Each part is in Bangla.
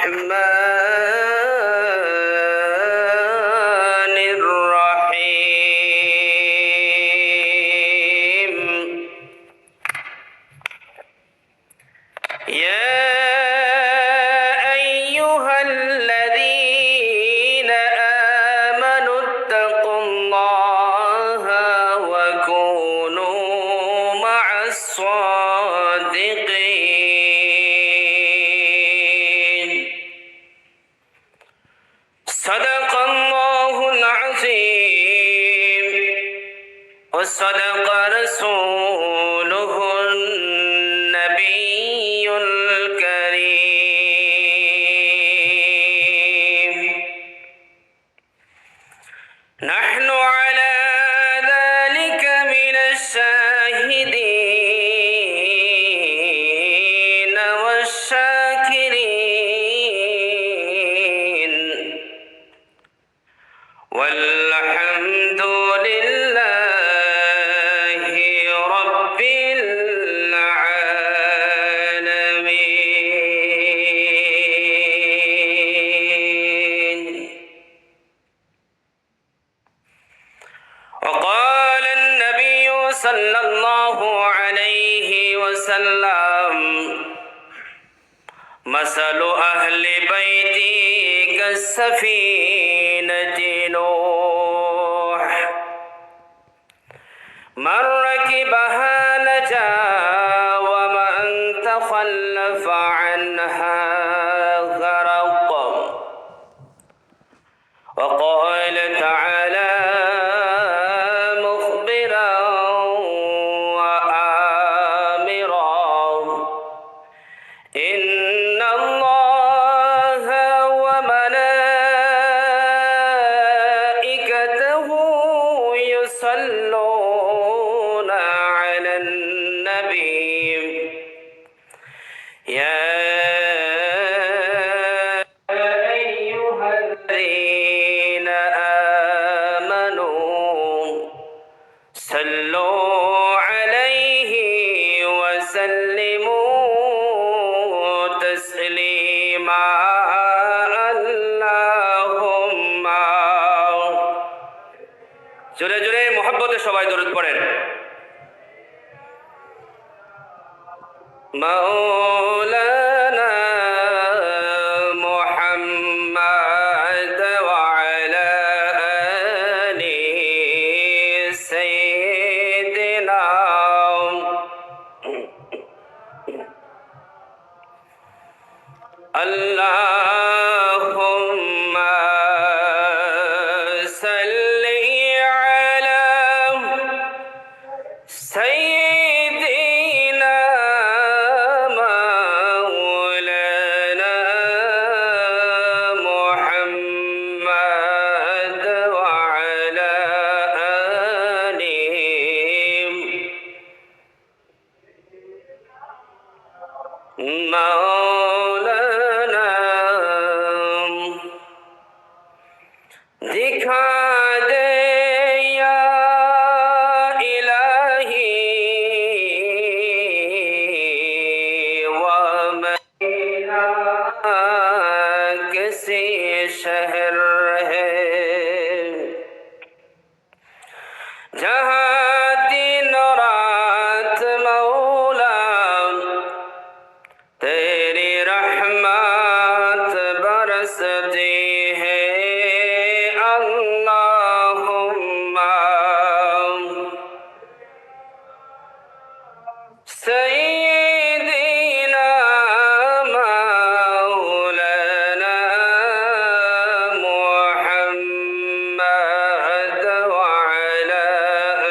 الرحمن الرحيم يا أيها الذين آمنوا اتقوا الله وكونوا مع الصادقين صدق الله العظيم وصدق رسوله النبي الكريم نحن على ذلك من الشاهدين والشاكرين والحمد لله رب العالمين وقال النبي صلى الله عليه وسلم مثل أهل بيتي كالسفينة نوح من ركبها نجا ومن تخلف عنها غرق وقال تعالى مخبرا وآمرا إن الله وملائكته يصلون على النبي يا أيها الذين آمنوا صلوا عليه وسلموا تسليما اللهم জোরে জোরে মোহাব্বতে সবাই দরুদ পড়েন مولانا محمد وعلى آل سيدنا اللهم صل على سيدنا مولانا محمد وعلى آله مولانا दिखा दे या इलाही वमदीना किसी शहर है जहाँ दिन रात मौला तेरी रहमत बरसती है अल्लाहुम्मा सय्यिदना मौलाना मुहम्मद वअला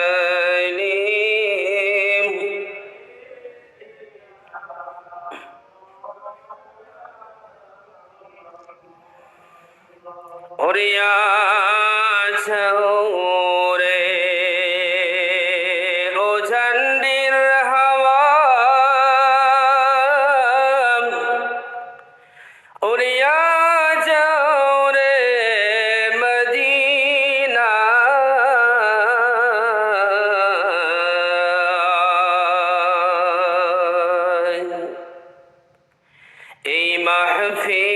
आलिहि और या छौरे ओ झंडिर हवा और या छौरे मदीना এই মাহফিল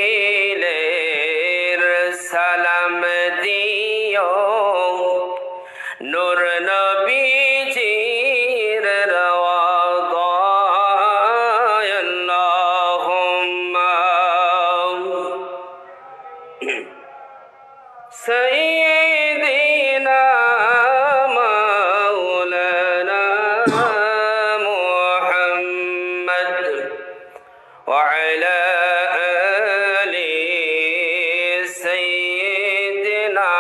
মাহফিলের সালাম দিও নূর নবীজির রওয়াদায় আল্লাহুম্মা সাইয়্যিদিনা মাওলানা মুহাম্মদ ওয়া আলা আলি সাইয়্যিদিনা।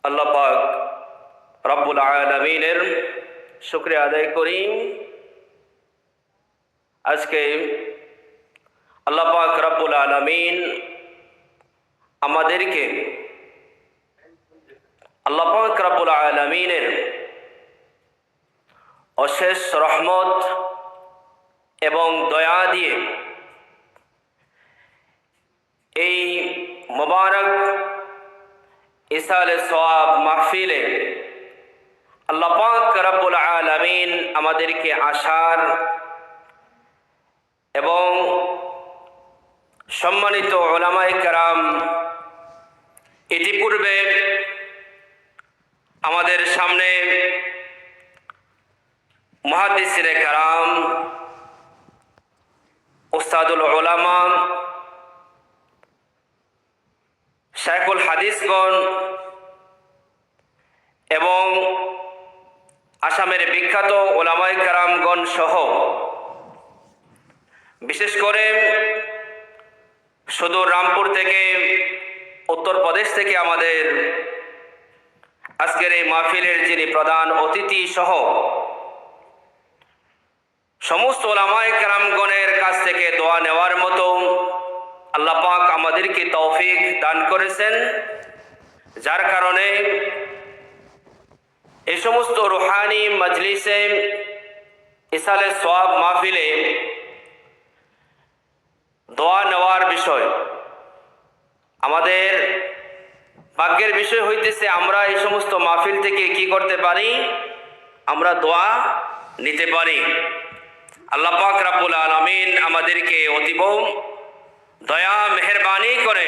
আল্লাহ পাক রব্বুল আলামিনের শুকরিয়া আদায় করি। আজকে আল্লাহ পাক রব্বুল আলামিন আমাদেরকে আল্লাহ পাক রব্বুল আলামিনের অশেষ রহমত এবং দয়া দিয়ে এই মুবারক ইসালে সওয়াব মাহফিলে আল্লাহ পাক রব্বুল আলামিন আমাদেরকে আসার এবং সম্মানিত উলামায়ে কেরাম ইতিপূর্বে আমাদের সামনে মুহাদ্দিসিনে কেরাম, উস্তাদুল উলামা, শাইখুল হাদিসগণ এবং আসামের বিখ্যাত উলামায়ে কেরামগণ সহ বিশেষ করে সুদূর রামপুর থেকে, উত্তরপ্রদেশ থেকে আমাদের আজকের এই মাহফিলের যিনি প্রধান অতিথি সহ সমস্ত উলামায়ে কেরামগণের কাছ থেকে দোয়া নেওয়ার মতো আল্লাহ পাক আমাদেরকে তৌফিক দান করেছেন, যার কারণে এই সমস্ত রুহানি মজলিসে ইসালে সওয়াব মাহফিলে দোয়া নেওয়ার বিষয় আমাদের ভাগ্যের বিষয় হইতেছে আমরা এই সমস্ত মাহফিল থেকে কি করতে পারি, আমরা দোয়া নিতে পারি। আল্লাহ পাক রব্বুল আলামিন আমাদেরকে অতীব দয়া মেহেরবানি করে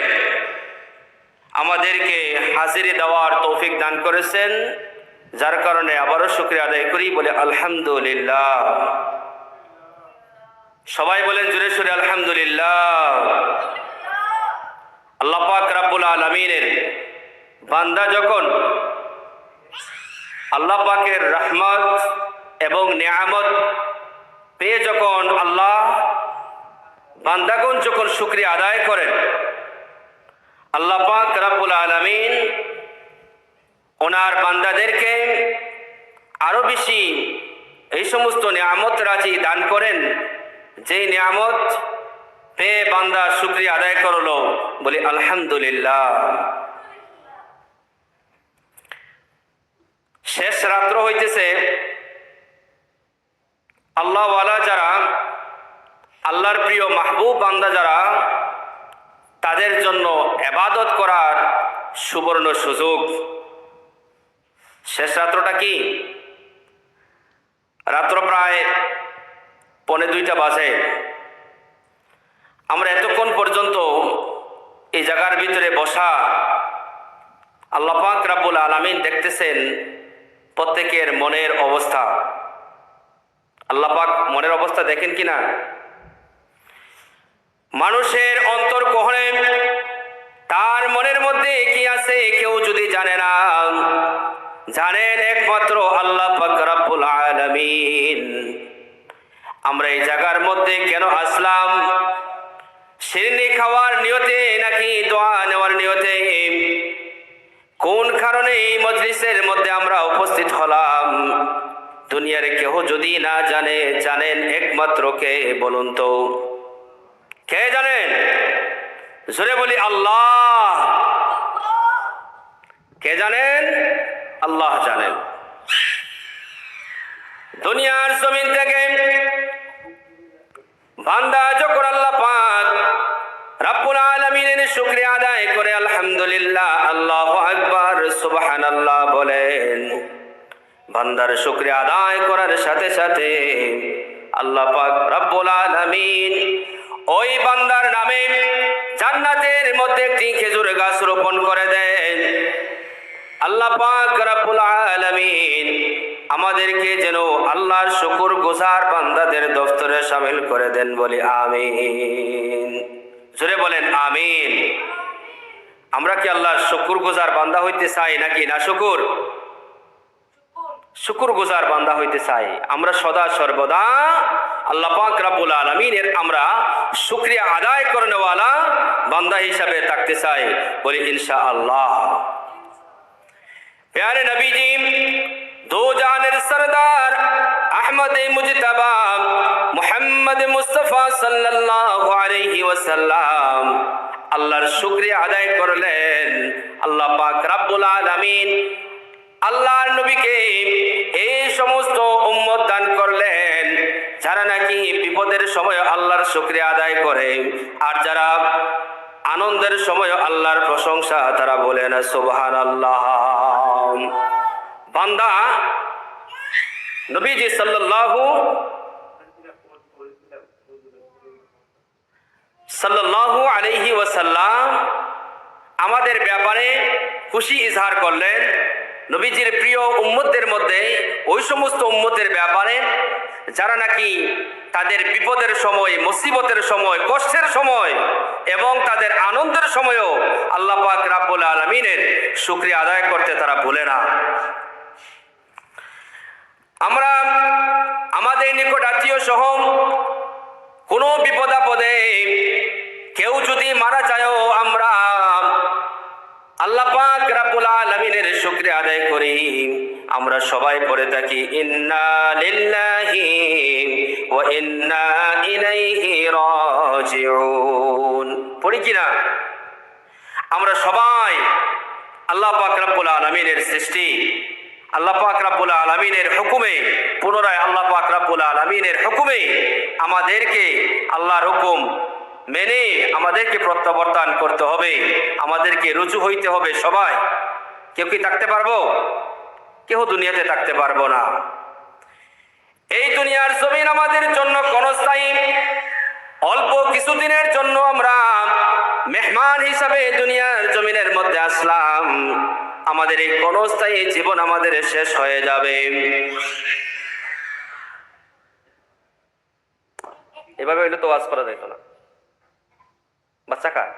আমাদেরকে হাজিরি দেওয়ার তৌফিক দান করেছেন, যার কারণে আবারও শুকরিয়া আদায় করি, বলে আলহামদুলিল্লাহ। সবাই বলেন জোরে সোরে আলহামদুলিল্লাহ। আল্লাহ পাক রব্বুল আলামিনের বান্দা যখন আল্লাহ পাকের রহমত এবং নিয়ামত পেয়ে যখন আল্লাহ বান্দাগণ যখন শুকরিয়া আদায় করেন, আল্লাহ পাক রব্বুল আলামিন ওনার বান্দাদেরকে আরো বেশি এই সমস্ত নিয়ামত রাজি দান করেন, যেই নিয়ামত পেয়ে বান্দা শুকরিয়া আদায় করলো, বলি আলহামদুলিল্লাহ। শেষ রাত্র হইতেছে, আল্লাহওয়ালা যারা, আল্লাহর প্রিয় মাহবুব বান্দা যারা, তাদের জন্য ইবাদত করার সুবর্ণ সুযোগ। শেষ রাত্রটা কি? রাত্র প্রায় 1:45 বাজে। আমরা এতক্ষণ পর্যন্ত এই জায়গার ভিতরে বসা, আল্লাহ পাক রব্বুল আলামিন দেখতেছেন প্রত্যেকের মনের অবস্থা। আল্লাহ পাক মনের অবস্থা দেখেন কিনা? মানুষের অন্তর কহনে তার মনের মধ্যে কি আছে কেউ যদি জানে না, জানেন একমাত্র আল্লাহ পাক রব্বুল আলামিন। আমরা এই জায়গার মধ্যে কেন আসলাম? শিরনি খাওয়ার নিয়তে নাকি দোয়া নেওয়ার নিয়তে? কোন কারণে এই মজলিসের মধ্যে আমরা উপস্থিত হলাম? দুনিয়ার কেউ যদি না জানে, জানেন একমাত্র কে? বলুন তো, কে জানেন? জোরে বলি আল্লাহ। কে জানেন? আল্লাহ জানেন। দুনিয়ার জমিন থেকে বান্দা যখন আল্লাহ পাক রব্বুল আলামিনের শুকরিয়া আদায় করে আলহামদুলিল্লাহ, আল্লাহু আকবার, সুবহানাল্লাহ বলেন, বান্দার শুকরিয়া আদায় করার সাথে সাথে আল্লাহ পাক রব্বুল আলামিন ওই বান্দার নামে জান্নাতের মধ্যে একটি খেজুর গাছ রোপণ করে দেন। আল্লাহ পাক রব্বুল আলামিন আমাদেরকে যেন আল্লাহর শুকরগুজার বান্দাদের দফতরে শামিল করে দেন, বলি আমিন। জোরে বলেন আমিন। আমরা কি আল্লাহর শুকরগুজার বান্দা হইতে চাই নাকি না শুকরগুজার বান্দা হইতে চাই? আমরা সদা সর্বদা আল্লাহ পাক রব্বুল আলামিনের আমরা শুকরিয়া আদায় করনেওয়ালা বান্দা হিসাবে থাকতে চাই, বলি ইনশাআল্লাহ। प्यारे नबी जी, दो जहानेर सरदार अहमद मुजतबा मुहम्मद मुस्तफा सल्लल्लाहु अलैहि वसल्लम আল্লাহর শুকরিয়া আদায় করলেন। আল্লাহ পাক রব্বুল আলামিন আল্লাহর নবীকে এই সমস্ত উম্মত দান করলেন যারা নাকি বিপদের সময় আল্লাহর শুকরিয়া আদায় করে, আর যারা আনন্দের সময় আল্লাহর প্রশংসা তারা বলে না সুবহানাল্লাহ। বান্দা নবীজি সাল্লাল্লাহু আলাইহি ওয়াসাল্লাম আমাদের ব্যাপারে খুশি ইজহার করলেন। নবীজির প্রিয় উম্মতদের মধ্যে ওই সমস্ত উম্মতের ব্যাপারে যারা নাকি তাদের বিপদের সময়, মুসিবতের সময়, কষ্টের সময় এবং তাদের আনন্দের সময়ও আল্লাহ পাক রব্বুল আলামিনের শুকরিয়া আদায় করতে তারা ভুলে না। আমরা আমাদের নিকট আত্মীয় সহ কোনো বিপদ আপদে কেউ যদি মারা যায়ও আমরা আল্লাহ পাক রব্বুল আলামিনের শুকরিয়া আদায় করি। আমরা সবাই পড়ে থাকি ইন্না লিল্লাহি ওয়া ইন্না ইলাইহি রাজিউন, পড়ি কিনা? আমরা সবাই আল্লাহ পাক রব্বুল আলামিনের সৃষ্টি, আল্লাহ পাক রব্বুল আলামিনের হুকুমে, পুনরায় আল্লাহ পাক রব্বুল আলামিনের হুকুমে আমাদেরকে আল্লাহর হুকুম মেনে আমাদেরকে প্রত্যাবর্তন করতে হবে, আমাদেরকে রুজু হইতে হবে। সবাই, কেউ কি থাকতে পারবো? কেউ দুনিয়াতে থাকতে পারবো না। এই দুনিয়ার জমিন আমাদের জন্য ক্ষণস্থায়ী, অল্প কিছুদিনের জন্য আমরা মেহমান হিসাবে দুনিয়ার জমিনের মধ্যে আসলাম। আমাদের এই ক্ষণস্থায়ী জীবন আমাদের শেষ হয়ে যাবে। এভাবে হইলে তো ওয়াজ করা যাইত না। বাচ্চা কার